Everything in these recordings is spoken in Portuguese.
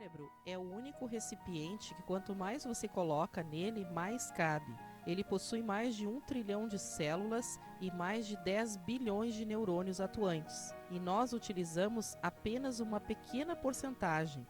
cérebro é o único recipiente que quanto mais você coloca nele, mais cabe. Ele possui mais de 1 trilhão de células e mais de 10 bilhões de neurônios atuantes. E nós utilizamos apenas uma pequena porcentagem.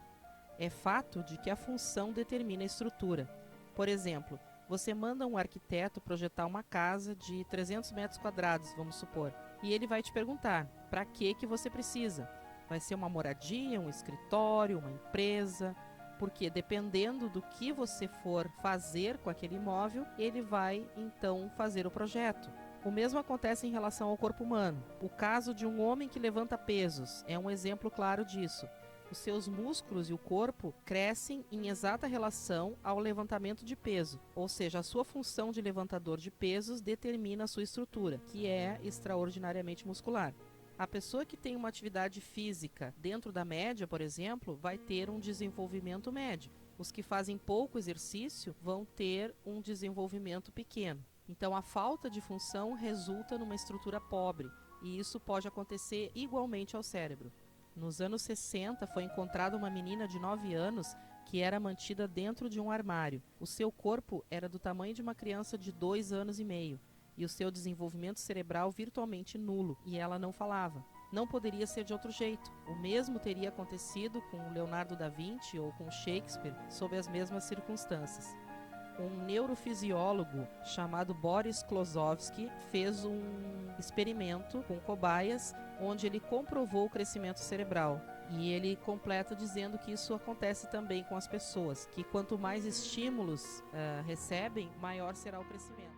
É fato de que a função determina a estrutura. Por exemplo, você manda um arquiteto projetar uma casa de 300 metros quadrados, vamos supor, e ele vai te perguntar, para que você precisa? Vai ser uma moradia, um escritório, uma empresa? Porque dependendo do que você for fazer com aquele imóvel, ele vai então fazer o projeto. O mesmo acontece em relação ao corpo humano. O caso de um homem que levanta pesos é um exemplo claro disso. Os seus músculos e o corpo crescem em exata relação ao levantamento de peso, ou seja, a sua função de levantador de pesos determina a sua estrutura, que é extraordinariamente muscular. A pessoa que tem uma atividade física dentro da média, por exemplo, vai ter um desenvolvimento médio. Os que fazem pouco exercício vão ter um desenvolvimento pequeno. Então, a falta de função resulta numa estrutura pobre, e isso pode acontecer igualmente ao cérebro. Nos anos 60, foi encontrada uma menina de 9 anos que era mantida dentro de um armário. O seu corpo era do tamanho de uma criança de 2 anos e meio e o seu desenvolvimento cerebral virtualmente nulo, e ela não falava. Não poderia ser de outro jeito. O mesmo teria acontecido com Leonardo da Vinci ou com Shakespeare sob as mesmas circunstâncias. Um neurofisiólogo chamado Boris Klosowski fez um experimento com cobaias onde ele comprovou o crescimento cerebral. E ele completa dizendo que isso acontece também com as pessoas, que quanto mais estímulos recebem, maior será o crescimento.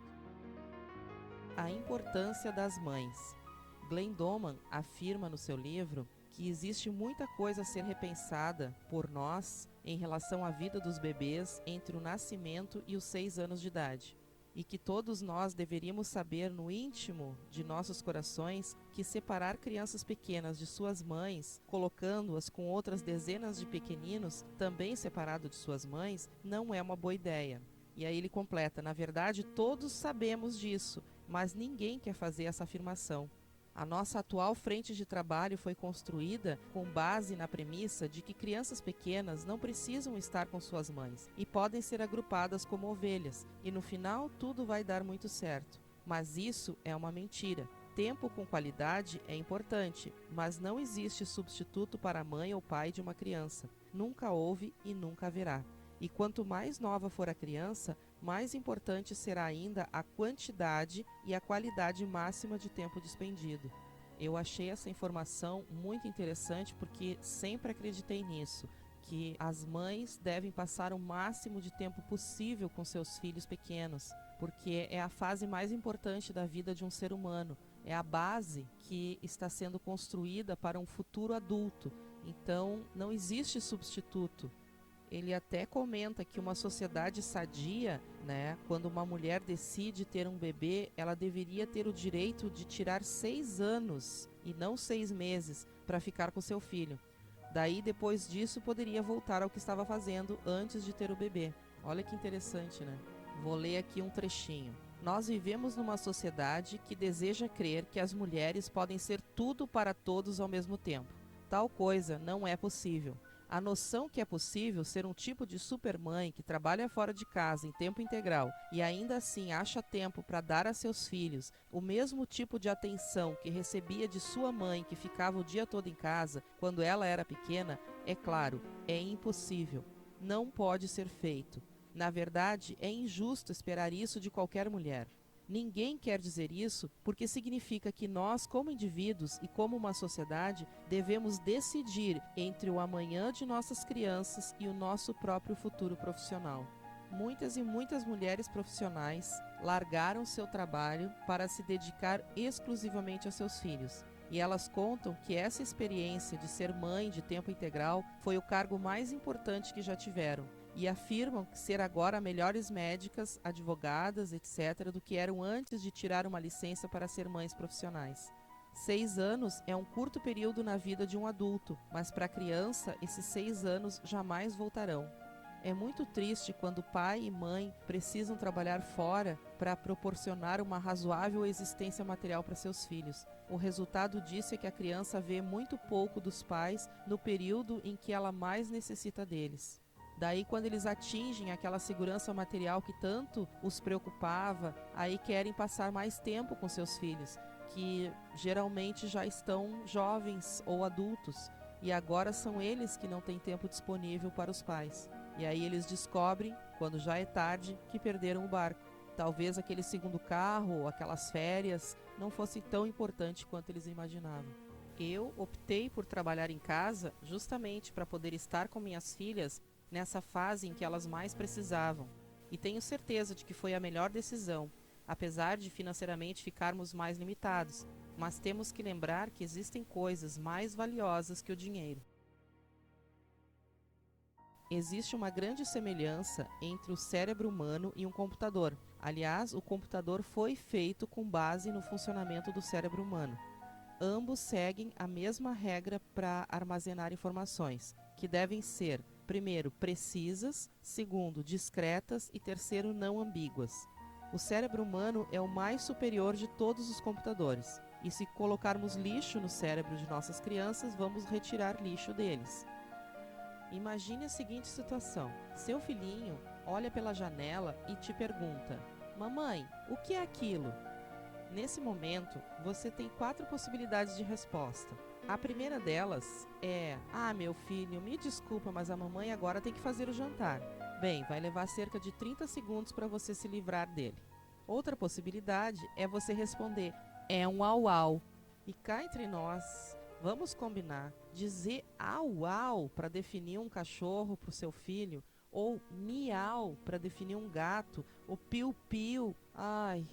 A importância das mães. Glenn Doman afirma no seu livro que existe muita coisa a ser repensada por nós em relação à vida dos bebês entre o nascimento e os 6 anos de idade, e que todos nós deveríamos saber no íntimo de nossos corações que separar crianças pequenas de suas mães, colocando-as com outras dezenas de pequeninos, também separados de suas mães, não é uma boa ideia. E aí ele completa, na verdade todos sabemos disso, mas ninguém quer fazer essa afirmação. A nossa atual frente de trabalho foi construída com base na premissa de que crianças pequenas não precisam estar com suas mães e podem ser agrupadas como ovelhas, e no final tudo vai dar muito certo. Mas isso é uma mentira. Tempo com qualidade é importante, mas não existe substituto para a mãe ou pai de uma criança. Nunca houve e nunca haverá. E quanto mais nova for a criança, mais importante será ainda a quantidade e a qualidade máxima de tempo despendido. Eu achei essa informação muito interessante porque sempre acreditei nisso, que as mães devem passar o máximo de tempo possível com seus filhos pequenos, porque é a fase mais importante da vida de um ser humano, é a base que está sendo construída para um futuro adulto, então não existe substituto. Ele até comenta que uma sociedade sadia, quando uma mulher decide ter um bebê, ela deveria ter o direito de tirar 6 anos e não 6 meses para ficar com seu filho. Daí, depois disso, poderia voltar ao que estava fazendo antes de ter o bebê. Olha que interessante, né? Vou ler aqui um trechinho. Nós vivemos numa sociedade que deseja crer que as mulheres podem ser tudo para todos ao mesmo tempo. Tal coisa não é possível. A noção que é possível ser um tipo de supermãe que trabalha fora de casa em tempo integral e ainda assim acha tempo para dar a seus filhos o mesmo tipo de atenção que recebia de sua mãe que ficava o dia todo em casa quando ela era pequena, é claro, é impossível. Não pode ser feito. Na verdade, é injusto esperar isso de qualquer mulher. Ninguém quer dizer isso porque significa que nós, como indivíduos e como uma sociedade, devemos decidir entre o amanhã de nossas crianças e o nosso próprio futuro profissional. Muitas e muitas mulheres profissionais largaram seu trabalho para se dedicar exclusivamente aos seus filhos. E elas contam que essa experiência de ser mãe de tempo integral foi o cargo mais importante que já tiveram. E afirmam que ser agora melhores médicas, advogadas, etc., do que eram antes de tirar uma licença para ser mães profissionais. 6 anos é um curto período na vida de um adulto, mas para a criança esses 6 anos jamais voltarão. É muito triste quando pai e mãe precisam trabalhar fora para proporcionar uma razoável existência material para seus filhos. O resultado disso é que a criança vê muito pouco dos pais no período em que ela mais necessita deles. Daí, quando eles atingem aquela segurança material que tanto os preocupava, aí querem passar mais tempo com seus filhos, que geralmente já estão jovens ou adultos, e agora são eles que não têm tempo disponível para os pais. E aí eles descobrem, quando já é tarde, que perderam o barco. Talvez aquele segundo carro ou aquelas férias não fosse tão importante quanto eles imaginavam. Eu optei por trabalhar em casa justamente para poder estar com minhas filhas nessa fase em que elas mais precisavam. E tenho certeza de que foi a melhor decisão, apesar de financeiramente ficarmos mais limitados. Mas temos que lembrar que existem coisas mais valiosas que o dinheiro. Existe uma grande semelhança entre o cérebro humano e um computador. Aliás, o computador foi feito com base no funcionamento do cérebro humano. Ambos seguem a mesma regra para armazenar informações, que devem ser, primeiro, precisas, segundo, discretas e terceiro, não ambíguas. O cérebro humano é o mais superior de todos os computadores, e se colocarmos lixo no cérebro de nossas crianças, vamos retirar lixo deles. Imagine a seguinte situação: seu filhinho olha pela janela e te pergunta: mamãe, o que é aquilo? Nesse momento, você tem 4 possibilidades de resposta. A primeira delas é: meu filho, me desculpa, mas a mamãe agora tem que fazer o jantar. Bem, vai levar cerca de 30 segundos para você se livrar dele. Outra possibilidade é você responder: é um au-au. E cá entre nós, vamos combinar, dizer au-au para definir um cachorro para o seu filho, ou miau para definir um gato, ou piu-piu. Ai,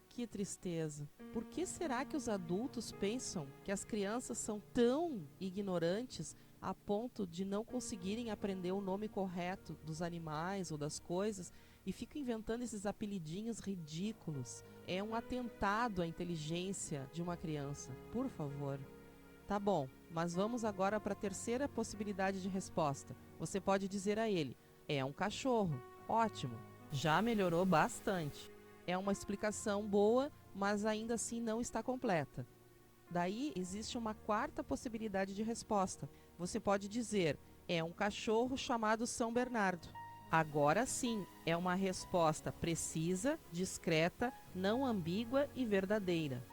que tristeza. Por que será que os adultos pensam que as crianças são tão ignorantes a ponto de não conseguirem aprender o nome correto dos animais ou das coisas e ficam inventando esses apelidinhos ridículos? É um atentado à inteligência de uma criança. Por favor. Tá bom, mas vamos agora para a terceira possibilidade de resposta. Você pode dizer a ele: é um cachorro. Ótimo, já melhorou bastante. É uma explicação boa, mas ainda assim não está completa. Daí existe uma quarta possibilidade de resposta. Você pode dizer: é um cachorro chamado São Bernardo. Agora sim, é uma resposta precisa, discreta, não ambígua e verdadeira.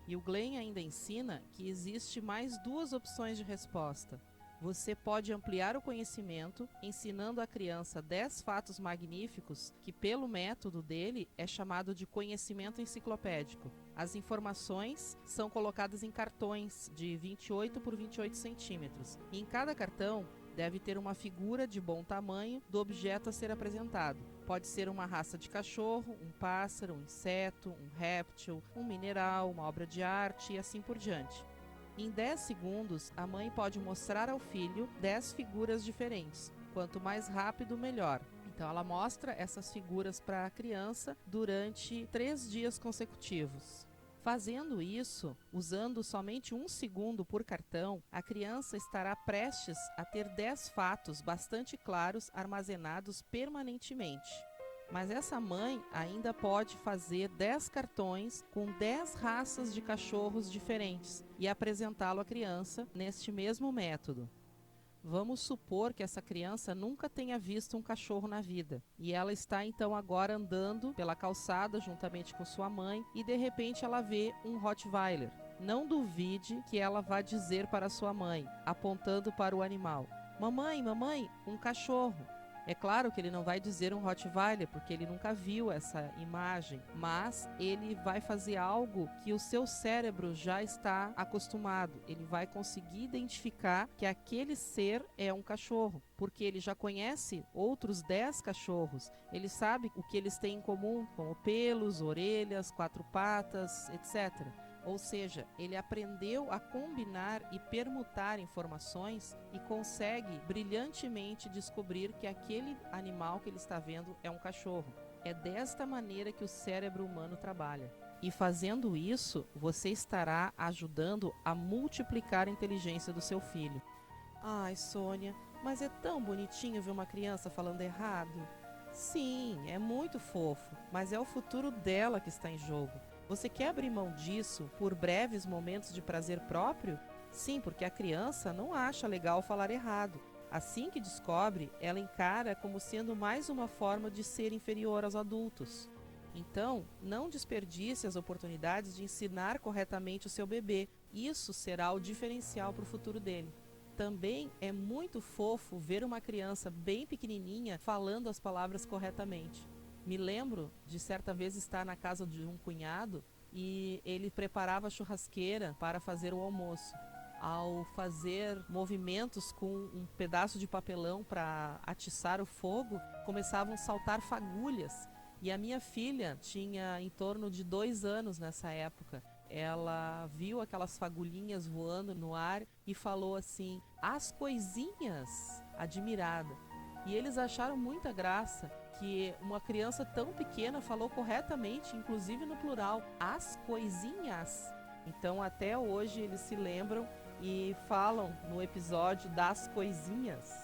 E o Glenn ainda ensina que existe mais 2 opções de resposta. Você pode ampliar o conhecimento, ensinando à criança 10 fatos magníficos, que pelo método dele é chamado de conhecimento enciclopédico. As informações são colocadas em cartões de 28 por 28 centímetros. E em cada cartão deve ter uma figura de bom tamanho do objeto a ser apresentado. Pode ser uma raça de cachorro, um pássaro, um inseto, um réptil, um mineral, uma obra de arte e assim por diante. Em 10 segundos, a mãe pode mostrar ao filho 10 figuras diferentes. Quanto mais rápido, melhor. Então ela mostra essas figuras para a criança durante 3 dias consecutivos. Fazendo isso, usando somente 1 segundo por cartão, a criança estará prestes a ter 10 fatos bastante claros armazenados permanentemente. Mas essa mãe ainda pode fazer 10 cartões com 10 raças de cachorros diferentes e apresentá-lo à criança neste mesmo método. Vamos supor que essa criança nunca tenha visto um cachorro na vida e ela está então agora andando pela calçada juntamente com sua mãe e de repente ela vê um Rottweiler. Não duvide que ela vá dizer para sua mãe, apontando para o animal: mamãe, mamãe, um cachorro. É claro que ele não vai dizer um Rottweiler, porque ele nunca viu essa imagem, mas ele vai fazer algo que o seu cérebro já está acostumado. Ele vai conseguir identificar que aquele ser é um cachorro, porque ele já conhece outros 10 cachorros. Ele sabe o que eles têm em comum, como pelos, orelhas, 4 patas, etc. Ou seja, ele aprendeu a combinar e permutar informações e consegue brilhantemente descobrir que aquele animal que ele está vendo é um cachorro. É desta maneira que o cérebro humano trabalha. E fazendo isso, você estará ajudando a multiplicar a inteligência do seu filho. Ai, Sônia, mas é tão bonitinho ver uma criança falando errado. Sim, é muito fofo, mas é o futuro dela que está em jogo. Você quer abrir mão disso por breves momentos de prazer próprio? Sim, porque a criança não acha legal falar errado. Assim que descobre, ela encara como sendo mais uma forma de ser inferior aos adultos. Então, não desperdice as oportunidades de ensinar corretamente o seu bebê. Isso será o diferencial para o futuro dele. Também é muito fofo ver uma criança bem pequenininha falando as palavras corretamente. Me lembro de certa vez estar na casa de um cunhado e ele preparava a churrasqueira para fazer o almoço. Ao fazer movimentos com um pedaço de papelão para atiçar o fogo, começavam a saltar fagulhas. E a minha filha tinha em torno de 2 anos nessa época. Ela viu aquelas fagulhinhas voando no ar e falou assim: "As coisinhas!", admirada. E eles acharam muita graça que uma criança tão pequena falou corretamente, inclusive no plural, as coisinhas. Então até hoje eles se lembram e falam no episódio das coisinhas.